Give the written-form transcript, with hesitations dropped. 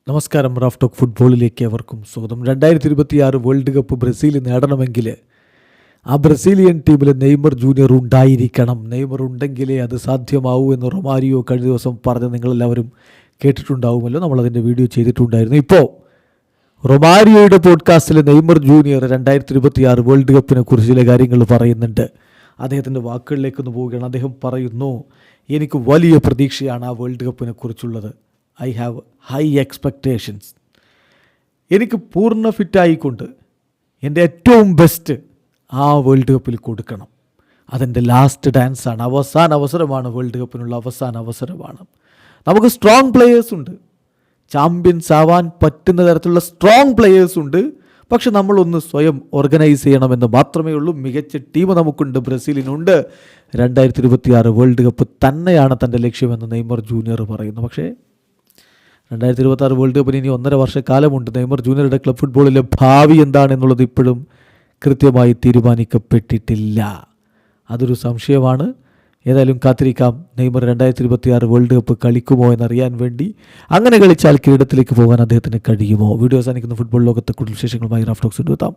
നമസ്കാരം. Raf talk ഫുട്ബോളിലേക്ക് അവർക്കും സ്വാഗതം. 2026 വേൾഡ് കപ്പ് ബ്രസീൽ നേടണമെങ്കിൽ ആ ബ്രസീലിയൻ ടീമിൽ നെയ്മർ ജൂനിയർ ഉണ്ടായിരിക്കണം. നെയ്മർ ഉണ്ടെങ്കിലേ അത് സാധ്യമാവൂ എന്ന് റൊമാരിയോ കഴിഞ്ഞ ദിവസം പറഞ്ഞ് നിങ്ങളെല്ലാവരും കേട്ടിട്ടുണ്ടാവുമല്ലോ. നമ്മളതിൻ്റെ വീഡിയോ ചെയ്തിട്ടുണ്ടായിരുന്നു. ഇപ്പോൾ റൊമാരിയോയുടെ പോഡ്കാസ്റ്റിൽ നെയ്മർ ജൂനിയർ 2026 വേൾഡ് കപ്പിനെ കുറിച്ച് ചില കാര്യങ്ങൾ പറയുന്നുണ്ട്. അദ്ദേഹത്തിൻ്റെ വാക്കുകളിലേക്കൊന്ന് പോവുകയാണ്. അദ്ദേഹം പറയുന്നു, എനിക്ക് വലിയ പ്രതീക്ഷയാണ് ആ വേൾഡ് കപ്പിനെ കുറിച്ചുള്ളത്. I have high expectations. എനിക്ക് പൂർണ്ണ ഫിറ്റായിക്കൊണ്ട് എൻ്റെ ഏറ്റവും ബെസ്റ്റ് ആ വേൾഡ് കപ്പിൽ കൊടുക്കണം. അതെൻ്റെ ലാസ്റ്റ് ഡാൻസാണ്, അവസാന അവസരമാണ്, വേൾഡ് കപ്പിനുള്ള അവസാന അവസരമാണ്. നമുക്ക് സ്ട്രോങ് പ്ലെയേഴ്സുണ്ട്, ചാമ്പ്യൻസ് ആവാൻ പറ്റുന്ന തരത്തിലുള്ള സ്ട്രോങ് പ്ലെയേഴ്സുണ്ട്. പക്ഷെ നമ്മളൊന്ന് സ്വയം ഓർഗനൈസ് ചെയ്യണമെന്ന് മാത്രമേ ഉള്ളൂ. മികച്ച ടീം നമുക്കുണ്ട്, ബ്രസീലിനുണ്ട്. 2026 വേൾഡ് കപ്പ് തന്നെയാണ് തൻ്റെ ലക്ഷ്യമെന്ന് നെയ്മർ ജൂനിയർ പറയുന്നു. പക്ഷേ 2026 വേൾഡ് കപ്പിന് ഇനി 1.5 വർഷക്കാലമുണ്ട്. നെയ്മർ ജൂനിയറുടെ ക്ലബ് ഫുട്ബോളിലെ ഭാവി എന്താണെന്നുള്ളത് ഇപ്പോഴും കൃത്യമായി തീരുമാനിക്കപ്പെട്ടിട്ടില്ല. അതൊരു സംശയമാണ്. ഏതായാലും കാത്തിരിക്കാം. നെയ്മർ 2026 വേൾഡ് കപ്പ് കളിക്കുമോ എന്നറിയാൻ വേണ്ടി. അങ്ങനെ കളിച്ചാൽ കിരീടത്തിലേക്ക് പോകാൻ അദ്ദേഹത്തിന് കഴിയുമോ? വീഡിയോ അവസാനിക്കുന്ന ഫുട്ബോൾ ലോകത്തെ കൂടുതൽ വിശേഷങ്ങളുമായി റാഫ് ടോക്സ് എത്താം.